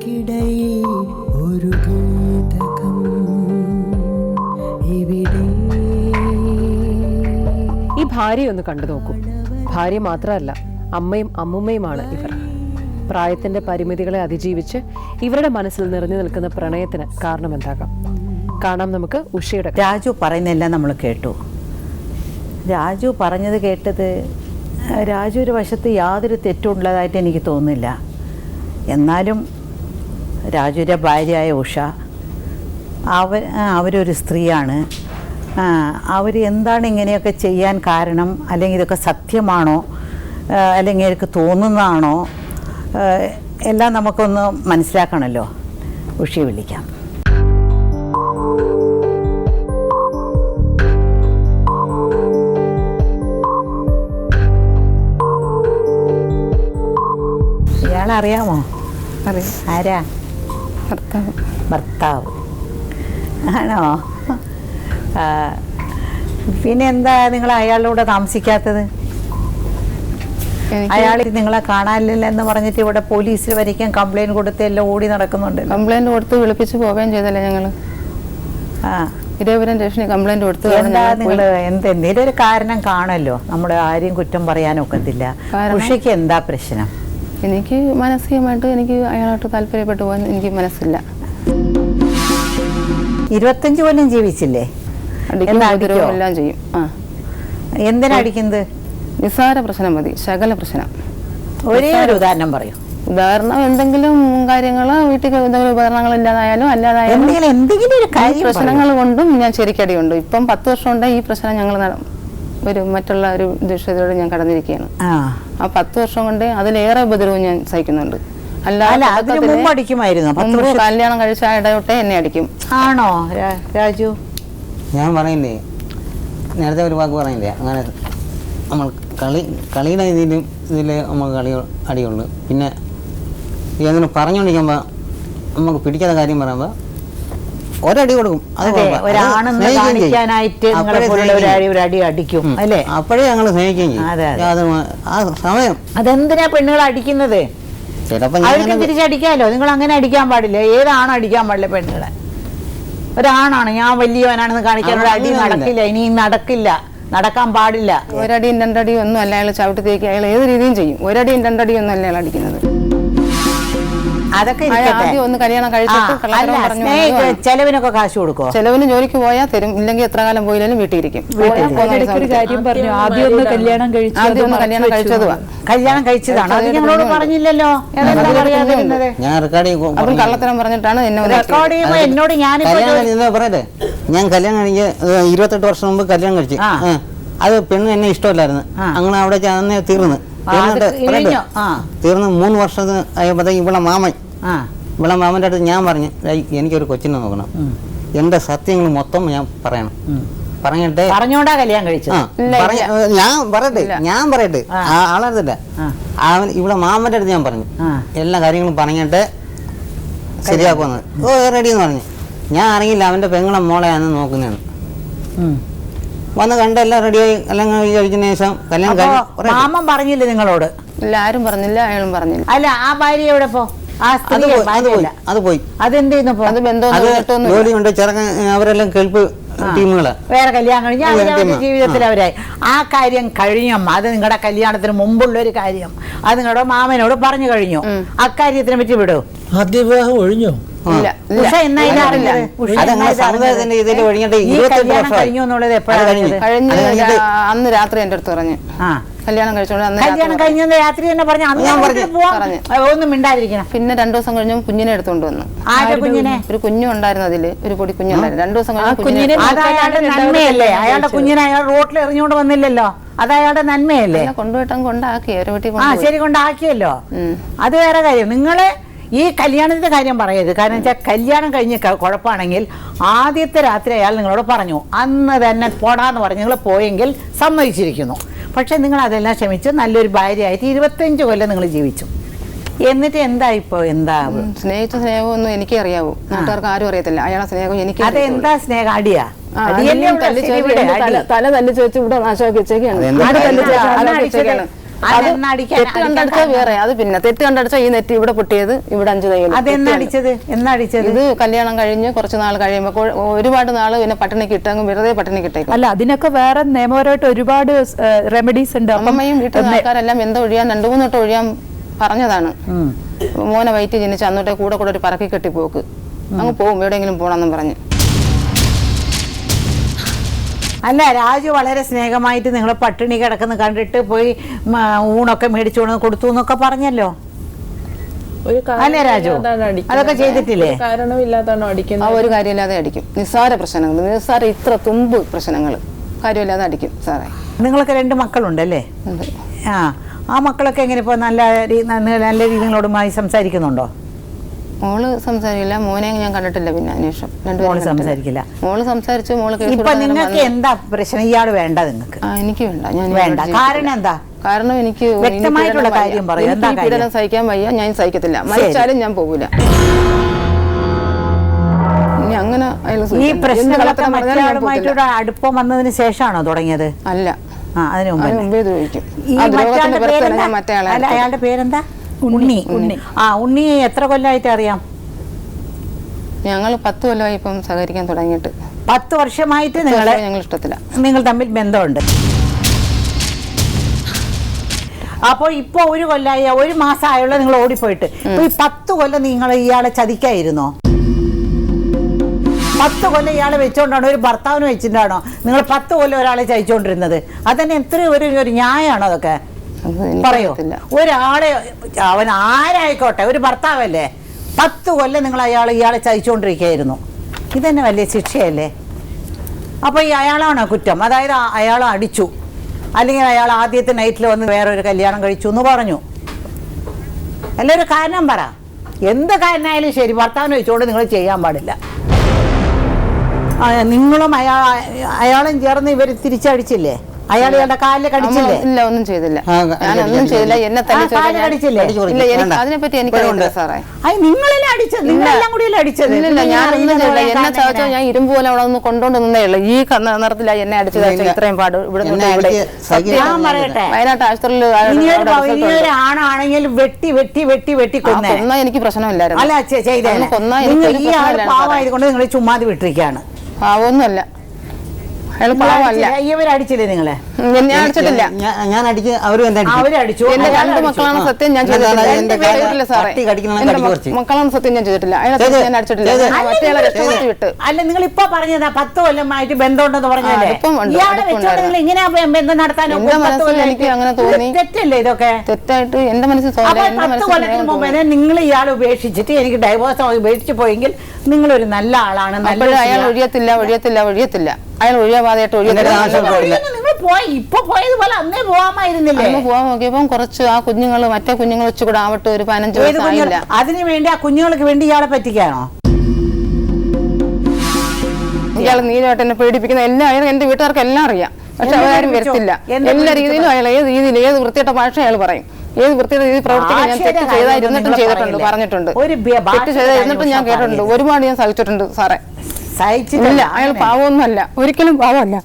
മഴയ്ക്കിടയിൽ ഒരു ഗീതകം ഇവിടെ. ഈ ഭാര്യയെ ഒന്ന് കണ്ടു നോക്കൂ. ഭാര്യ മാത്രമല്ല, അമ്മയും അമ്മുമ്മയുമാണ് ഇവർ. പ്രായത്തിന്റെ പരിമിതികളെ അതിജീവിച്ച് ഇവരുടെ മനസ്സിൽ നിറഞ്ഞു നിൽക്കുന്ന പ്രണയത്തിന് കാരണമെന്താകാം? കാണാം നമുക്ക് ഉഷയുടെ. രാജു പറയുന്നതെല്ലാം നമ്മൾ കേട്ടു. രാജു പറഞ്ഞത് കേട്ടത് രാജു ഒരു വശത്ത് യാതൊരു തെറ്റുള്ളതായിട്ട് എനിക്ക് തോന്നുന്നില്ല. എന്നാലും രാജുവിൻ്റെ ഭാര്യയായ ഉഷ അവരൊരു സ്ത്രീയാണ്. അവർ എന്താണ് ഇങ്ങനെയൊക്കെ ചെയ്യാൻ കാരണം, അല്ലെങ്കിൽ ഇതൊക്കെ സത്യമാണോ അല്ലെങ്കിൽ എനിക്ക് തോന്നുന്നതാണോ എല്ലാം നമുക്കൊന്ന് മനസ്സിലാക്കണമല്ലോ. ഉഷയെ വിളിക്കാം. ഇയാളറിയാമോ? അറിയാം. ആരാ? ഭർത്താവ്. ഭർത്താവ് ആണോ? പിന്നെ എന്താ നിങ്ങൾ അയാളുടെ കൂടെ താമസിക്കാത്തത്? അയാൾ നിങ്ങളെ കാണാനില്ല എന്ന് പറഞ്ഞിട്ട് ഇവിടെ പോലീസിൽ വരയ്ക്കാൻ കംപ്ലൈന്റ് കൊടുത്ത് എല്ലാം ഓടി നടക്കുന്നുണ്ട്. കംപ്ലൈന്റ് കൊടുത്ത് വിളിപ്പിച്ച് പോവുകയും ചെയ്തല്ലേ ഞങ്ങൾ. ഇരേപുരം സ്റ്റേഷനിൽ കംപ്ലൈന്റ് കൊടുത്തു. എന്താ നിങ്ങൾ എന്തെങ്കിലും ഒരു കാരണം കാണല്ലോ. നമ്മുടെ ആരെയും കുറ്റം പറയാനൊക്കത്തില്ല. ഉഷയ്ക്ക് എന്താ പ്രശ്നം? എനിക്ക് മാനസികമായിട്ട് എനിക്ക് അയാളോട്ട് താല്പര്യപ്പെട്ടു പോകാൻ എനിക്ക് മനസ്സില്ല. 25 കൊല്ലം ജീവിച്ചില്ലേ? എല്ലാം ചെയ്യും. എന്തിനാ അടിക്കുന്നത്? നിസ്സാര പ്രശ്നം മതി, ശകല പ്രശ്നം. ഒരേ ഒരു ഉദാഹരണം പറയൂ. ഉദാഹരണം എന്തെങ്കിലും കാര്യങ്ങൾ വീട്ടിൽ എന്തെങ്കിലും ഉപകരണങ്ങൾ ഇല്ലാതായാലും അല്ലാതായാലും എന്തെങ്കിലും ഒരു പ്രശ്നങ്ങൾ കൊണ്ടും ഞാൻ ശരിക്കടിയുണ്ട്. ഇപ്പം 10 വർഷം കൊണ്ട് ഈ പ്രശ്നം ഞങ്ങൾ മറ്റുള്ള ഒരു ദുഷ്ടതയോട് ഞാൻ കടന്നിരിക്കുകയാണ്. ആ 10 വർഷം കൊണ്ട് അതിലേറെ ഉപദ്രവം ഞാൻ സഹിക്കുന്നുണ്ട്. അല്ലാതെ കല്യാണം കഴിച്ച ഇടയോട്ടെ എന്നെ അടിക്കും. ആണോ രാജു? ഞാൻ പറയില്ലേ, നേരത്തെ ഒരു വാക്ക് പറയില്ലേ, അങ്ങനെ നമ്മൾ കളിയുടെ ഇതിൽ നമുക്ക് അടിയുള്ളൂ. പിന്നെ അങ്ങനെ പറഞ്ഞുകൊണ്ടിരിക്കുമ്പോൾ നമുക്ക് പിടിക്കാത്ത കാര്യം പറയുമ്പോൾ ഒരടി കൊടുക്കും. അപ്പോഴേ ഞങ്ങൾ സ്നേഹിക്കുകയും ചെയ്യും. ആ സമയം അതെന്തിനാ പെണ്ണുകൾ അടിക്കുന്നത്? ചിലപ്പോൾ തിരിച്ചടിക്കാമല്ലോ. നിങ്ങൾ അങ്ങനെ അടിക്കാൻ പാടില്ല. ഏതാണോ അടിക്കാൻ പാടില്ല പെണ്ണുങ്ങളെ? ഒരാണാണ് ഞാൻ വലിയവനാണെന്ന് കാണിക്കാനുള്ള അടി നടക്കില്ല, ഇനി നടക്കില്ല, നടക്കാൻ പാടില്ല. ഒരടിയും രണ്ടടിയും ഒന്നും അല്ല അയാൾ ചവിട്ടത്തേക്ക് അയാൾ ഏത് രീതിയും ചെയ്യും. ഒരടിയും രണ്ടടിയും ഒന്നും അല്ല അയാൾ അടിക്കുന്നത്. അതൊക്കെ ഒന്ന് കല്യാണം കഴിച്ചിട്ട് ചെലവിനൊക്കെ കാശ് കൊടുക്കോ? ചെലവിന് ജോലിക്ക് പോയാൽ തരും, ഇല്ലെങ്കിൽ എത്ര കാലം പോയാലും വീട്ടിലിരിക്കും. കല്യാണം കഴിച്ചതാണ്. അത് ഞങ്ങളോട് പറഞ്ഞില്ലല്ലോ. അപ്പം കള്ളത്തരം പറഞ്ഞിട്ടാണ് എന്നോട് പറയട്ടെ. ഞാൻ കല്യാണം കഴിഞ്ഞ് 28 വർഷം മുമ്പ് കല്യാണം കഴിച്ചു. അത് പെണ്ണ് എന്നെ ഇഷ്ടമല്ലായിരുന്നു. അങ്ങനെ അവിടെ അന്നേ തീർന്ന് 3 വർഷം ആയപ്പോഴത്തേക്ക് ഇവിടെ മാമൻ്റെ അടുത്ത് ഞാൻ പറഞ്ഞു, എനിക്കൊരു കൊച്ചിനെ നോക്കണം, എൻ്റെ സത്യങ്ങൾ മൊത്തം ഞാൻ പറയണം. പറഞ്ഞോണ്ടാ കല്യാണം കഴിച്ചത്. ഞാൻ പറയട്ടെ ആളറിയില്ല. അവൻ ഇവിടെ മാമൻ്റെ അടുത്ത് ഞാൻ പറഞ്ഞു എല്ലാ കാര്യങ്ങളും പറഞ്ഞിട്ട് ശരിയാക്കുമെന്ന്. റെഡി എന്ന് പറഞ്ഞു. ഞാൻ അറിയില്ല അവൻ്റെ പെങ്ങളെ മോളെയാണ് നോക്കുന്നതാണ്. വന്ന് കണ്ടെല്ലാം റെഡിയായി എല്ലാം കഴിച്ചതിന് ശേഷം കല്യാണം മാമൻ പറഞ്ഞില്ല നിങ്ങളോട്? ഇല്ല, ആരും പറഞ്ഞില്ല, അയാളും പറഞ്ഞില്ല. അല്ല, ആ ഭാര്യ എവിടെ പോ? അത് പോയി. അതെന്ത് ചെയ്യുന്നു? ജോലിയുണ്ട്, ചെറുക്കൻ അവരെല്ലാം കേൾപ്പ് ടീമുകളാ. വേറെ കല്യാണം കഴിഞ്ഞ ജീവിതത്തിൽ അവരായി. ആ കാര്യം കഴിഞ്ഞു. അത് നിങ്ങളുടെ കല്യാണത്തിന് മുമ്പുള്ള ഒരു കാര്യം. അത് നിങ്ങളുടെ മാമനോട് പറഞ്ഞു കഴിഞ്ഞു. അക്കാര്യത്തിനെ പറ്റി വിടൂ. ആദ്യവിവാഹം ഒഴിഞ്ഞോ? കഴിഞ്ഞു എന്നുള്ളത് എപ്പോഴാണ്? അന്ന് രാത്രി എന്റെ അടുത്ത് പറഞ്ഞു കല്യാണം കല്യാണം കഴിഞ്ഞ രാത്രി തന്നെ പറഞ്ഞു. ഒന്നും മിണ്ടാതിരിക്കണം. പിന്നെ 2 ദിവസം കഴിഞ്ഞു കുഞ്ഞിനെ എടുത്തോണ്ട് വന്നു. കുഞ്ഞിനെ? ഒരു കുഞ്ഞു ഉണ്ടായിരുന്നു, അതില് ഒരു പൊടി കുഞ്ഞുണ്ടായിരുന്നു. 2 ദിവസം കഴിഞ്ഞു. നന്മയല്ലേ? അയാളുടെ കുഞ്ഞിനെ അയാൾ റോട്ടിൽ എറിഞ്ഞുകൊണ്ട് വന്നില്ലല്ലോ. അത് അയാളുടെ നന്മയല്ലേ? കൊണ്ടുപോയിട്ട് കൊണ്ടാക്കി ഒരു വീട്ടിൽ. ശരി, കൊണ്ടാക്കിയല്ലോ. അത് വേറെ കാര്യം. നിങ്ങള് ഈ കല്യാണത്തിന്റെ കാര്യം പറയരുത്. കാരണം വെച്ചാൽ കല്യാണം കഴിഞ്ഞ് കുഴപ്പമാണെങ്കിൽ ആദ്യത്തെ രാത്രി അയാൾ നിങ്ങളോട് പറഞ്ഞു, അന്ന് തന്നെ പോടാന്ന് പറഞ്ഞ് നിങ്ങൾ പോയെങ്കിൽ സമ്മതിച്ചിരിക്കുന്നു. പക്ഷെ നിങ്ങൾ അതെല്ലാം ക്ഷമിച്ച് നല്ലൊരു ഭാര്യയായിട്ട് 25 കൊല്ലം നിങ്ങൾ ജീവിച്ചു. എന്നിട്ട് എന്താ ഇപ്പൊ? എന്താ സ്നേഹിച്ച സ്നേഹമൊന്നും എനിക്ക് അറിയാവൂ, നാട്ടുകാർക്ക് ആരും അറിയത്തില്ല. അയാളെ സ്നേഹം എനിക്ക്. അതെന്താ സ്നേഹം? അടിയാ? തല തല്ലിച്ച് വെച്ച് ഇവിടെ നാശമാക്കി വെച്ചേക്കാണ്. അതെന്നാ അടിക്കാൻ തെറ്റ് കണ്ടടിച്ചാൽ വേറെ, അത് പിന്നെ തെറ്റ് കണ്ടടിച്ചാൽ ഈ നെറ്റ് ഇവിടെ പൊട്ടിയത്, ഇവിടെ 5 തയ്യൽ. അതെന്നടിച്ചത്? എന്നടിച്ചത്? ഇത് കല്യാണം കഴിഞ്ഞ് കുറച്ച് നാൾ കഴിയുമ്പോൾ ഒരുപാട് നാള് പിന്നെ പട്ടിണിക്ക് ഇട്ടങ്ങ് വെറുതെ പട്ടിണിക്ക് ഇട്ടേക്കും. അല്ല, അതിനൊക്കെ വേറെ നിയമപരമായിട്ട് ഒരുപാട് റെമഡീസ് ഉണ്ട്. അമ്മയും വീട്ടിൽ ആൾക്കാരെല്ലാം എന്താ ഒഴിയാൻ 2-3 വട്ടം ഒഴിയാൻ പറഞ്ഞതാണ്. മോനെ വയറ്റി ജനിച്ച് അന്നോട്ടെ കൂടെ ഒരു പറക്കി കെട്ടി പോക്ക്, അങ്ങ് പോവും എവിടെയെങ്കിലും പോണെന്നും പറഞ്ഞ്. അല്ല, രാജു വളരെ സ്നേഹമായിട്ട് നിങ്ങളെ പട്ടിണി കിടക്കുന്ന കണ്ടിട്ട് പോയി ഊണൊക്കെ മേടിച്ചോണ്ട് കൊടുത്തു എന്നൊക്കെ പറഞ്ഞല്ലോ. അല്ലേ രാജു? അതൊക്കെ ചെയ്തിട്ടില്ലേ? കാരണമില്ലാതാണോ അടിക്കുന്നത്? ആ, ഒരു കാര്യമില്ലാതെ അടിക്കും. നിസ്സാര പ്രശ്നങ്ങൾ, നിസ്സാര ഇത്ര തുമ്പ് പ്രശ്നങ്ങൾ കാര്യമില്ലാതെ അടിക്കും സാറേ. നിങ്ങൾക്ക് 2 മക്കളുണ്ടല്ലേ? ഉണ്ട്. ആ മക്കളൊക്കെ എങ്ങനെ ഇപ്പോൾ നല്ല രീതിയിൽ നിങ്ങളോടുമായി സംസാരിക്കുന്നുണ്ടോ? മോള് സംസാരിക്കില്ല, മോനെ ഞാൻ കണ്ടിട്ടില്ല. പിന്നെ അന്വേഷണം മോള് സംസാരിക്കില്ല. മോള് സംസാരിച്ചു. മോള് ഇപ്പൊ നിങ്ങൾക്ക് എന്താ പ്രശ്നം? ഇയാള് വേണ്ട നിങ്ങൾക്ക്? എനിക്ക് വേണ്ട. ഞാൻ വേണ്ട. കാരണം എന്താ? കാരണം എനിക്ക് വ്യക്തമായിട്ടുള്ള കാര്യം പറയും. എന്താ പീഡനം സഹിക്കാൻ വയ്യ, ഞാൻ സഹിക്കത്തില്ല. മരിച്ചാലും ഞാൻ പോകൂല. ഇനി അങ്ങനെ ഈ പ്രശ്നങ്ങളൊക്കെ മറ്റൊരാളുമായിട്ടുള്ള അടുപ്പം വന്നതിന് ശേഷമാണോ തുടങ്ങിയത്? അല്ല, അതിന് മുമ്പേ ദ്രോഹിക്കും. അയാളുടെ പേരെന്താ? ഉണ്ണി. ഉണ്ണിയെ എത്ര കൊല്ലമായിട്ട് അറിയാം? ഞങ്ങൾ 10 കൊല്ലമായി ഇപ്പം സഹകരിക്കാൻ തുടങ്ങിയിട്ട്. 10 വർഷമായിട്ട് ഞങ്ങൾ ഇഷ്ടത്തില്ല. നിങ്ങൾ തമ്മിൽ ബന്ധമുണ്ട്. അപ്പോൾ ഇപ്പൊ 1 കൊല്ലമായി, 1 മാസം ആയുള്ള നിങ്ങൾ ഓടിപ്പോയിട്ട്. ഇപ്പൊ ഈ 10 കൊല്ലം നിങ്ങൾ ഇയാളെ ചതിക്കായിരുന്നോ? 10 കൊല്ലം ഇയാളെ വെച്ചോണ്ടാണോ? ഒരു ഭർത്താവിന് വെച്ചിട്ടാണോ നിങ്ങൾ 10 കൊല്ലം ഒരാളെ ചതിച്ചോണ്ടിരുന്നത്? അതന്നെ എത്ര ഒരു ന്യായമാണോ അതൊക്കെ? പറയോ? ഒരാളെ, അവൻ ആരായിക്കോട്ടെ, ഒരു ഭർത്താവല്ലേ, 10 കൊല്ലം നിങ്ങൾ ഇയാളെ ചതിച്ചോണ്ടിരിക്കുകയായിരുന്നു. ഇതന്നെ വലിയ ശിക്ഷയല്ലേ? അപ്പൊ ഈ അയാളാണോ കുറ്റം? അതായത് അയാൾ അടിച്ചു, അല്ലെങ്കിൽ അയാൾ ആദ്യത്തെ നൈറ്റിൽ വന്ന് വേറൊരു കല്യാണം കഴിച്ചു എന്ന് പറഞ്ഞു. എല്ലാവരും കാരണം പറ. എന്ത് കാരണമായാലും ശരി, ഭർത്താവിനെ വെച്ചുകൊണ്ട് നിങ്ങൾ ചെയ്യാൻ പാടില്ല. നിങ്ങളും അയാളും ചേർന്ന് ഇവർ തിരിച്ചടിച്ചില്ലേ? അയാൾ ഇയാളുടെ കാലിൽ കടിച്ചില്ലേ? ഇല്ല, ഒന്നും ചെയ്തില്ല. ഞാനൊന്നും ചെയ്തില്ല. എന്നെ കടിച്ചില്ലേ? അതിനെപ്പറ്റി എനിക്കറിയില്ല സാറേ. നിങ്ങളെല്ലാം അടിച്ചത്, നിങ്ങളെല്ലാം കൂടിയല്ലേ അടിച്ചത്? ഇല്ല, ഞാനൊന്നും ചെയ്തില്ല. എന്നെ ചതച്ചോ ഞാൻ ഇരുമ്പ് പോലെ അവിടെ ഒന്ന് കൊണ്ടുകൊണ്ട് നിന്നേ ഉള്ളൂ. ഈ നിറത്തില എന്നെ അടിച്ചത്. ഇത്രയും പാട് ഇവിടെ വയനാട്ട് ആശുപത്രിയിൽ. ആണാണെങ്കിൽ വെട്ടി വെട്ടി വെട്ടി വെട്ടി കൊന്നാ എനിക്ക് പ്രശ്നമില്ലായിരുന്നു. അല്ല, ചെയ്ത പാവമായതുകൊണ്ട് നിങ്ങൾ ചുമ്മാതി വിട്ടിരിക്കുകയാണ്. പാവൊന്നുമല്ല, അയാൾ പാവമല്ല. ഇവരടിച്ചില്ലേ നിങ്ങളെ? ഞാൻ അടിച്ചിട്ടില്ല. ഞാൻ അടിച്ച് അവരടിച്ചു. എന്റെ 2 മക്കളാണ് സത്യം. ഞാൻ ചെയ്തിട്ടില്ല സാറേ. മക്കളാണ് സത്യം. ഞാൻ ചെയ്തിട്ടില്ല. അയാളെ ഞാൻ അടിച്ചിട്ടില്ല. മറ്റേ രക്ഷപ്പെട്ട് വിട്ട്. അല്ല, നിങ്ങൾ ഇപ്പൊ പറഞ്ഞതാ 10 കൊല്ലമായിട്ട് ബന്ധമുണ്ടെന്ന് പറഞ്ഞല്ലേ? ഇങ്ങനെ ബന്ധം നടത്താനോ? എന്റെ മനസ്സിൽ എനിക്ക് അങ്ങനെ തോന്നി. തെറ്റല്ലേ ഇതൊക്കെ? തെറ്റായിട്ട് എന്റെ മനസ്സിൽ തോന്നി. 10 കൊല്ലത്തിന് മുമ്പേ നിങ്ങൾ ഇയാൾ ഉപേക്ഷിച്ചിട്ട് എനിക്ക് ഡൈവോഴ്സ് ഉപേക്ഷിച്ച് പോയെങ്കിൽ നിങ്ങളൊരു നല്ല ആളാണ്. അയാൾ ഒഴിയത്തില്ല. അയാൾ ഒഴിയാവാതെയായിട്ട് നിങ്ങൾ പോയി ഇപ്പൊ പോയതുപോലെ അന്നേ പോവാമായിരുന്നില്ലേ? അന്ന് പോവാൻ നോക്കിയപ്പോ കുറച്ച് ആ കുഞ്ഞുങ്ങൾ, മറ്റേ കുഞ്ഞുങ്ങൾ വെച്ചുകൂടെ ആവട്ടെ, ഒരു 15 വയസ്സായില്ല. അതിനു വേണ്ടി ആ കുഞ്ഞുങ്ങൾക്ക് വേണ്ടി ഇയാളെ പറ്റിക്കാണോ? ഇയാൾ നീരായിട്ട് എന്നെ പേടിപ്പിക്കുന്ന എല്ലാം എന്റെ വീട്ടുകാർക്ക് എല്ലാം അറിയാം. പക്ഷെ അവരാരും വരത്തില്ല. എല്ലാ രീതിയിലും അയാൾ ഏത് രീതിയിൽ, ഏത് വൃത്തിയുടെ ഭാഷ അയാൾ പറയും. ഏത് വൃത്തിയുടെ രീതി പ്രവർത്തിക്കാൻ ഞാൻ തെറ്റ് ചെയ്തായിരുന്നിട്ടും ചെയ്തിട്ടുണ്ട്, പറഞ്ഞിട്ടുണ്ട്. തെറ്റ് ചെയ്തായിരുന്നിട്ടും ഞാൻ കേട്ടിട്ടുണ്ട്. ഒരുപാട് ഞാൻ സഹിച്ചിട്ടുണ്ട് സാറേ. സഹിച്ചിട്ടില്ല. അയാൾ പാവമൊന്നുമല്ല, ഒരിക്കലും പാവമല്ല.